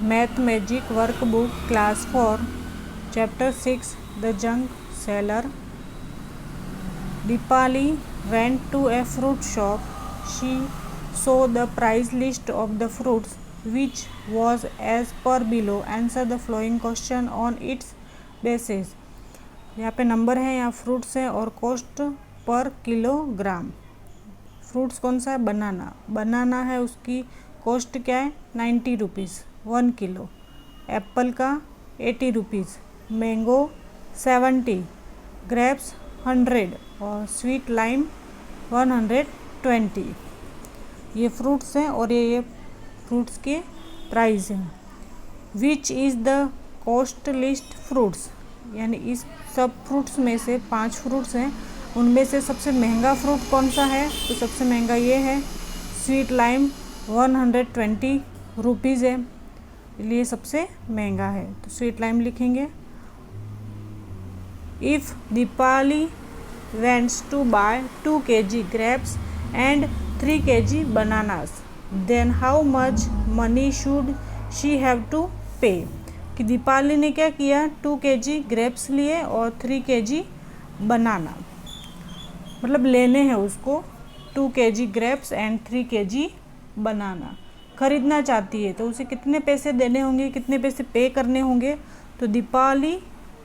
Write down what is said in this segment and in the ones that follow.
Math magic workbook class 4 chapter 6 the junk seller. Dipali went to a fruit shop. She saw the price list of the fruits, which was as per below. Answer the following question on its basis. यहाँ पे number है, यहाँ fruits है और cost per kilogram. Fruits कौन सा है? बनाना. बनाना है, उसकी कॉस्ट क्या है? 90 रुपीज़ 1 किलो. एप्पल का 80 रुपीज़. मैंगो 70. ग्रेप्स 100 और स्वीट लाइम 120. ये फ्रूट्स हैं और ये फ्रूट्स के प्राइस हैं. Which is the cost list fruits, यानी इस सब फ्रूट्स में से 5 फ्रूट्स हैं, उनमें से सबसे महंगा फ्रूट कौन सा है? तो सबसे महंगा ये है, स्वीट लाइम 120 रुपीज़ है, इसलिए सबसे महंगा है. तो स्वीट लाइम लिखेंगे. If Deepali wants to buy 2 kg grapes and 3 kg bananas, then how much money should she have to pay? कि दीपाली ने क्या किया? 2 kg ग्रेप्स लिए और 3 kg बनाना, मतलब लेने हैं उसको 2 kg ग्रेप्स एंड 3 kg बनाना. खरीदना चाहती है तो उसे कितने पैसे देने होंगे, कितने पैसे पे करने होंगे? तो Deepali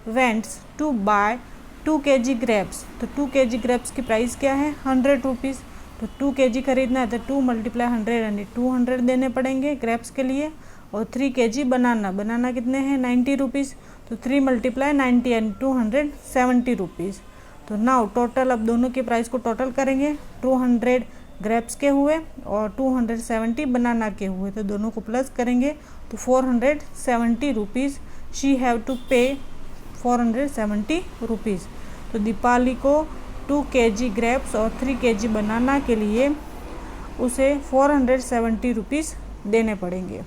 wants to buy 2 kg grapes. तो 2 kg ग्रेप्स की प्राइस क्या है? 100 रुपीज़. तो 2 kg खरीदना है तो 2 × 100 यानी 200 देने पड़ेंगे ग्रेप्स के लिए. और 3 kg बनाना, बनाना कितने हैं? 90 रुपीज़. तो 3 × 90 यानी 270 रुपीज़. तो नाउ टोटल, अब दोनों के प्राइस को टोटल करेंगे. 200 ग्रेप्स के हुए और 270 बनाना के हुए, तो दोनों को प्लस करेंगे तो 470 रुपीज़. शी हैव टू पे 470 रुपीज़. तो दीपाली को 2 kg ग्रेप्स और 3 kg बनाना के लिए उसे 470 रुपीज़ देने पड़ेंगे.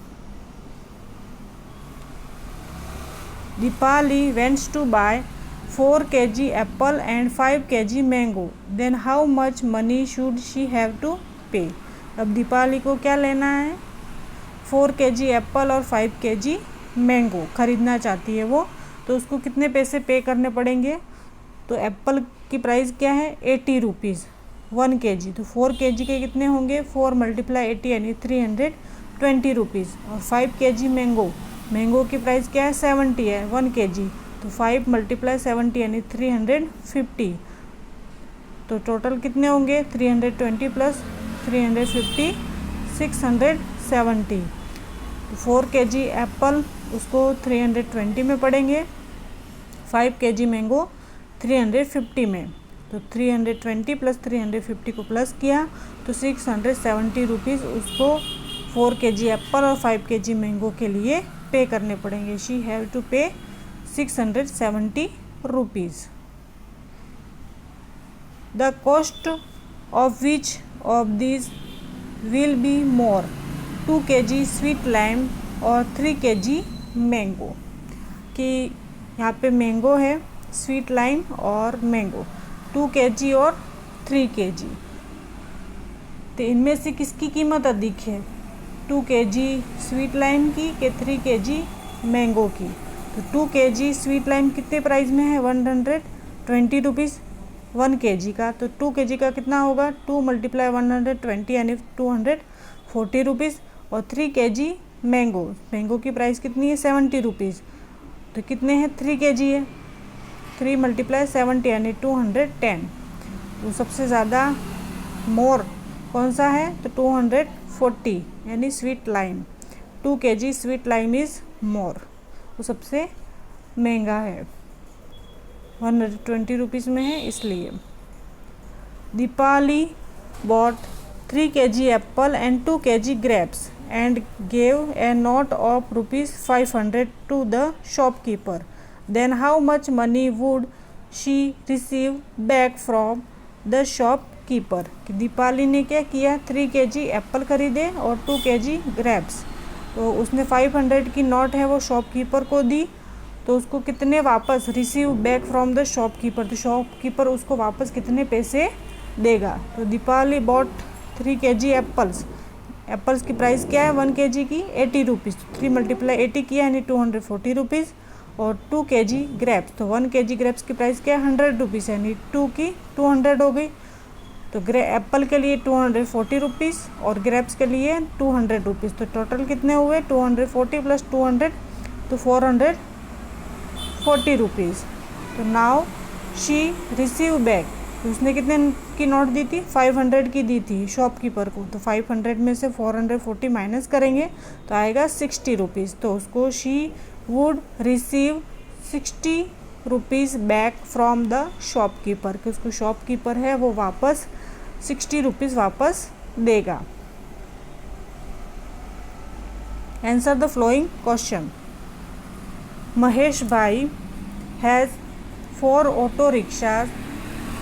Deepali wants to buy 4 kg apple and 5 kg mango, then how much money should she have to pay? अब दीपाली को क्या लेना है? 4 kg एप्पल और 5 kg मैंगो खरीदना चाहती है वो, तो उसको कितने पैसे पे करने पड़ेंगे? तो एप्पल की प्राइस क्या है? 80 रुपीज़ 1 kg. तो 4 kg के कितने होंगे? 4 × 80 यानी 320 रुपीज़. और 5 kg मैंगो, मैंगो की प्राइस क्या है? 70 है 1 kg. तो 5 × 70 यानी 350. तो टोटल कितने होंगे? 320 + 350 670. 4 kg एप्पल उसको 320 में पड़ेंगे, 5 kg मैंगो 350 में. तो 320 + 350 को प्लस किया तो 670 रुपीज़ उसको 4 kg एप्पल और 5 kg मैंगो के लिए पे करने पड़ेंगे. शी हैव टू पे 670 rupees. The cost of which of this will be more? 2 kg sweet lime और 3 kg मैंगो. कि यहाँ पे मैंगो है, स्वीट लाइम और मैंगो 2 kg और 3 kg. तो इनमें से किसकी कीमत अधिक है? 2 kg स्वीट लाइम की कि 3 kg मैंगो की? तो 2 kg स्वीट लाइम कितने प्राइस में है? 120 रुपीज़ 1 kg का. तो 2 kg का कितना होगा? 2 × 120 यानी 240 रुपीज़. और 3 kg मैंगो, मैंगो की प्राइस कितनी है? 70 रुपीज़. तो कितने हैं? 3 kg है, 3 × 70 यानी 210. तो सबसे ज़्यादा मोर कौन सा है? तो 240 यानी sweet lime. 2 kg sweet lime is more, वो सबसे महंगा है, 120 रुपीज़ में है इसलिए. Deepali bought 3 kg apple and 2 kg grapes and gave a note of ₹500 to the shopkeeper. Then how much money would she receive back from the shopkeeper? कि दीपाली ने क्या किया? 3 kg एप्पल खरीदे और 2 kg ग्रेप्स. तो उसने 500 की नोट है वो शॉपकीपर को दी, तो उसको कितने वापस? Receive back from the shopkeeper. तो शॉपकीपर उसको वापस कितने पैसे देगा? तो Deepali bought 3 kg apples apples की प्राइस क्या है 1 kg की 80 रुपीज़, 3 × 80 किया यानी 240 रुपीज़। और 2 kg ग्रेप्स, तो 1 kg ग्रेप्स की प्राइस क्या है 100 रुपीज़ यानी 2 की 200 हो गई। तो एप्पल के लिए 240 रुपीज़ और ग्रेप्स के लिए 200 रुपीज़, तो टोटल कितने हुए 240 + 200 तो 440 रुपीज़। तो नाउ शी रिसीव बैक, तो उसने कितने की नोट दी थी 500 की दी थी शॉपकीपर को, तो 500 में से 440 माइनस करेंगे तो आएगा 60 रुपीज़। तो उसको she would receive 60 rupees back from the shopkeeper, कि उसको शॉपकीपर है वो वापस 60 रुपीज़ वापस देगा। Answer the following question. Mahesh भाई has 4 auto rickshaws,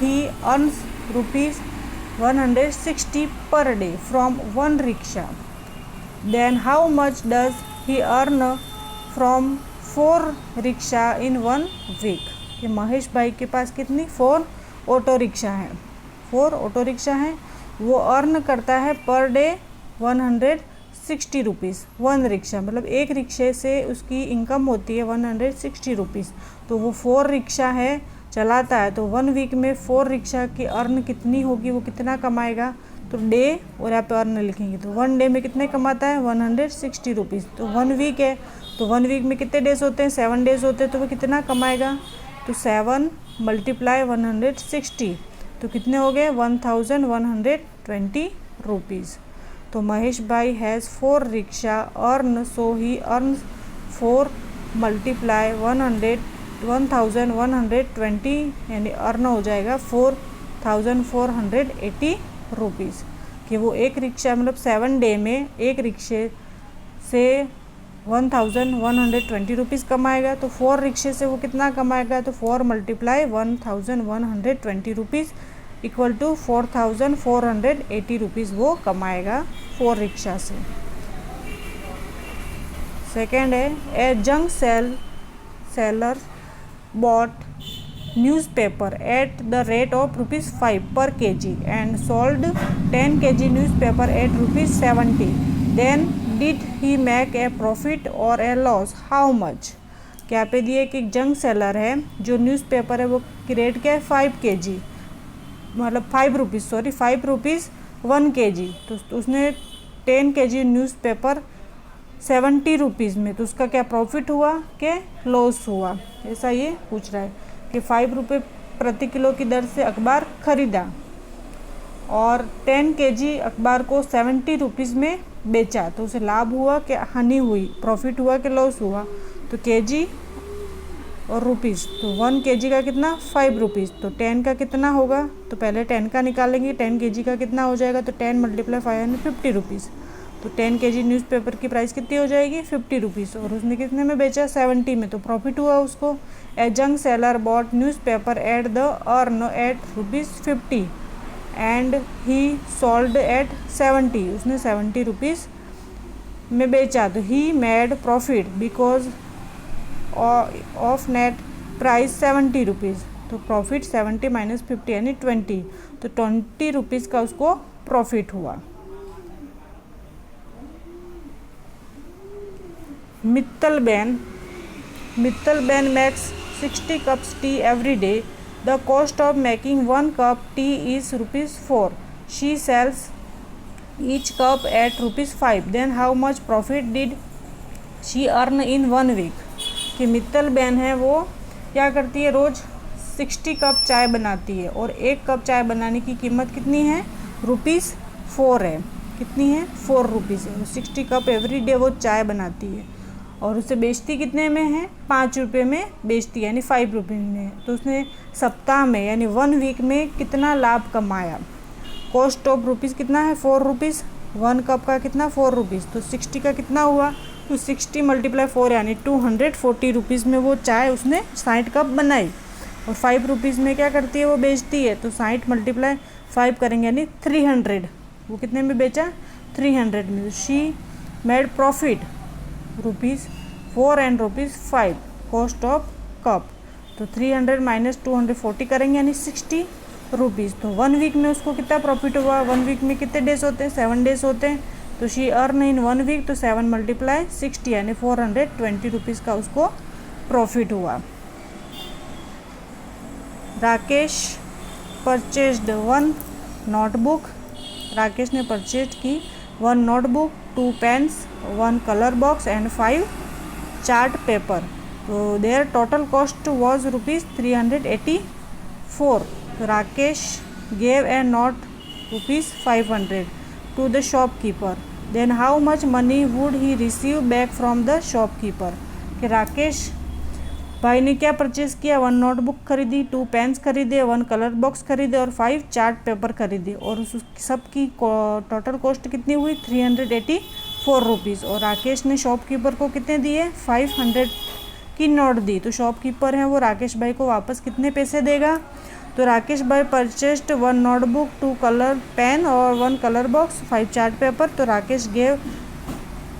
he earns ₹160 per day from one rickshaw. Then how much does he earn from 4 rickshaw in 1 week? कि महेश भाई के पास कितनी 4 ऑटो रिक्शा हैं, 4 ऑटो रिक्शा हैं, वो अर्न करता है पर डे 160 रुपीज़। 1 रिक्शा मतलब एक रिक्शे से उसकी इनकम होती है 160 रुपीज़। तो वो 4 रिक्शा है चलाता है, तो 1 वीक में 4 रिक्शा की अर्न कितनी होगी, वो कितना कमाएगा, तो डे और यहाँ पे अर्न लिखेंगे। तो 1 डे में कितने कमाता है 160 रुपीज़। तो 1 वीक है, तो 1 वीक में कितने डेज होते हैं 7 डेज होते हैं, तो वो कितना कमाएगा, तो 7 × 160 तो कितने हो गए 1120 रुपीज़। तो महेश भाई has 4 rickshaw earn, so he earns 4 × 1120 यानी अर्न हो जाएगा 4480 रुपीज़। कि वो एक रिक्शा मतलब 7 डे में एक रिक्शे से 1120 रुपीज़ कमाएगा। तो 4 रिक्शे से वो कितना कमाएगा, तो 4 × 1120 रुपीज़ इक्वल टू 4480 रुपीज़ वो कमाएगा 4 रिक्शा से। सेकेंड है ए junk seller bought newspaper at the rate of ₹5 per kg and sold 10 kg newspaper at ₹70. Then did he make a profit or a loss? How much? क्या पे दिए कि जंग seller है जो न्यूज़पेपर है वो की रेट क्या है 5 kg मतलब 5 रुपीज़ 1 kg। तो उसने 10 kg न्यूज़पेपर 70 रुपीज़ में, तो उसका क्या प्रॉफिट हुआ कि लॉस हुआ, ऐसा ये पूछ रहा है। कि 5 रुपये प्रति किलो की दर से अखबार खरीदा और 10 kg अखबार को 70 रुपीज़ में बेचा, तो उसे लाभ हुआ कि हानि हुई, प्रॉफिट हुआ कि लॉस हुआ। तो केजी और रुपीज़, तो 1 kg का कितना 5 रुपीज़, तो 10 का कितना होगा, तो पहले 10 का निकालेंगे, 10 kg का कितना हो जाएगा, तो 10 × 5 यानी 50 रुपीज़। तो 10 kg न्यूज़पेपर की प्राइस कितनी हो जाएगी 50 रुपीज़, और उसने कितने में बेचा 70 में, तो प्रॉफिट हुआ उसको। A junk seller bought newspaper at the earn at ₹50 and he sold at 70, उसने 70 रुपीज़ में बेचा, तो he made profit because of net price 70 rupees. तो प्रॉफिट 70 - 50 यानी 20, तो 20 रुपीज़ का उसको प्रॉफिट हुआ। Mittal Ben makes 60 cups tea every day. The cost of making 1 cup tea is ₹4. She sells each cup at ₹5. Then how much profit did she earn in 1 week? कि मित्तल बहन है वो क्या करती है, रोज़ 60 कप चाय बनाती है और 1 कप चाय बनाने की कीमत कितनी है ₹4 है। कितनी है 4 रुपीज़ है। 60 कप एवरी डे वो चाय बनाती है और उसे बेचती कितने में है 5 रुपये में बेचती है यानी 5 रुपये में। तो उसने सप्ताह में यानी 1 वीक में कितना लाभ कमाया। कॉस्ट ऑफ रुपीज़ कितना है 4 रुपीज़, 1 कप का कितना 4 रुपीज़, तो 60 का कितना हुआ, तो 60 × 4 यानी 240 रुपीज़ में वो चाय उसने 60 कप बनाई और 5 रुपीज़ में क्या करती है वो बेचती है, तो 60 × 5 करेंगे यानी 300। वो कितने में बेचा 300 में। She made profit ₹4 and ₹5 cost of cup, तो 300 - 240 करेंगे यानी 60 रुपीज़। तो 1 वीक में उसको कितना प्रॉफिट हुआ, 1 वीक में कितने डेज होते हैं 7 डेज होते हैं, तो शी अर्न इन 1 वीक, तो 7 मल्टीप्लाई 60 यानी 420 रुपीज़ का उसको प्रॉफिट हुआ। राकेश परचेज्ड 1 नोटबुक, राकेश ने परचेज की 1 notebook, 2 pens, 1 colour box and 5 chart paper. तो there total cost was rupees 384। तो Rakesh gave a note rupees 500 to the shopkeeper, then how much money would he receive back from the shopkeeper. कि राकेश भाई ने क्या purchase किया, 1 notebook खरीदी, 2 pens खरीदे, 1 colour box खरीदे और 5 चार्ट पेपर खरीदे, और उस सब की टोटल कॉस्ट कितनी हुई 384 रुपीज़। और राकेश ने शॉपकीपर को कितने दिए 500 की नोट दी। तो शॉपकीपर है वो राकेश भाई को वापस कितने पैसे देगा। तो राकेश भाई परचेस्ड 1 नोटबुक, 2 कलर पेन और 1 कलर बॉक्स, 5 चार्ट पेपर। तो राकेश गेव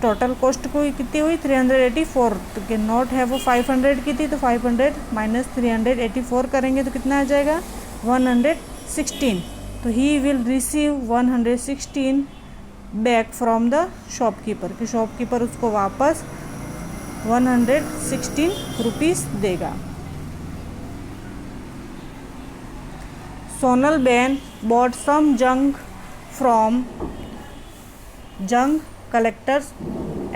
टोटल कॉस्ट को कितनी हुई 384। तो के नोट है वो 500 की थी, तो 500 माइनस 384 करेंगे तो कितना आ जाएगा 116। तो he will receive 116 back from the shopkeeper, कि शॉपकीपर उसको वापस 116 रुपीज़ देगा। Sonal Ben bought some junk from junk collectors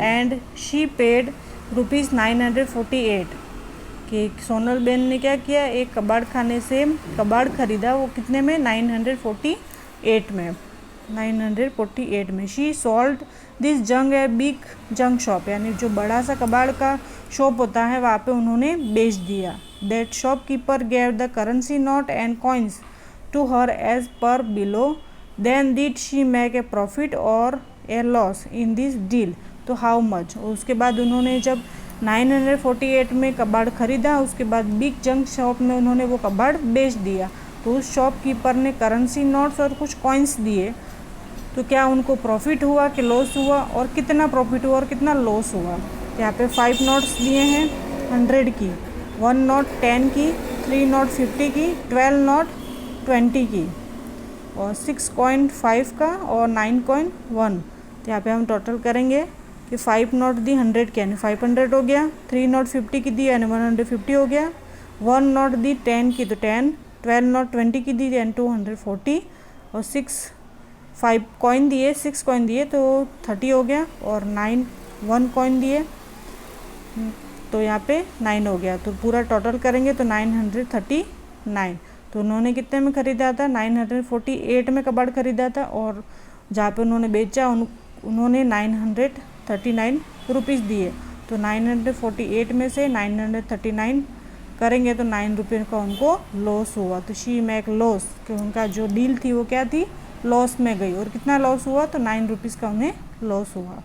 and she paid rupees 948। कि सोनल बेन ने क्या किया, एक कबाड़ खाने से कबाड़ खरीदा, वो कितने में 948 में। शी सोल्ड दिस जंग ए बिग जंग शॉप, यानी जो बड़ा सा कबाड़ का शॉप होता है वहाँ पे उन्होंने बेच दिया। That shopkeeper gave the currency note and coins to her as per below, then did she make a profit or a loss in this deal, तो how much। उसके बाद उन्होंने जब 948 में कबाड़ खरीदा, उसके बाद बिग जंक शॉप में उन्होंने वो कबाड़ बेच दिया, तो उस शॉपकीपर ने करेंसी नोट्स और कुछ कॉइन्स दिए, तो क्या उनको प्रॉफिट हुआ कि लॉस हुआ, और कितना प्रॉफिट हुआ और कितना लॉस हुआ। यहाँ पे 5 नोट्स दिए हैं 100 की, 1 नोट 10 की, 3 नोट 50 की, 12 नोट 20 की, और 6 कॉइन 5 का और 9 कॉइन 1। तो यहाँ पे हम टोटल करेंगे कि 5 नोट दी 100 के यानी 500 हो गया, 3 नोट 50 की दी यानी 150 हो गया, 1 नोट दी 10 की तो 10, 12 नोट 20 की दी यानी 240, और 5 कॉइन दिए 6 कॉइन दिए तो 30 हो गया, और 1 कॉइन दिए तो यहाँ पे 9 हो गया। तो पूरा टोटल करेंगे तो 939। तो उन्होंने कितने में ख़रीदा था 948 में कबाड़ ख़रीदा था, और जहाँ पे उन्होंने बेचा उन्होंने 939 रुपीज़ दिए। तो 948 में से 939 करेंगे तो 9 रुपये का उनको लॉस हुआ। तो शी मेक लॉस, कि उनका जो डील थी वो क्या थी, लॉस में गई, और कितना लॉस हुआ तो 9 रुपीज़ का उन्हें लॉस हुआ।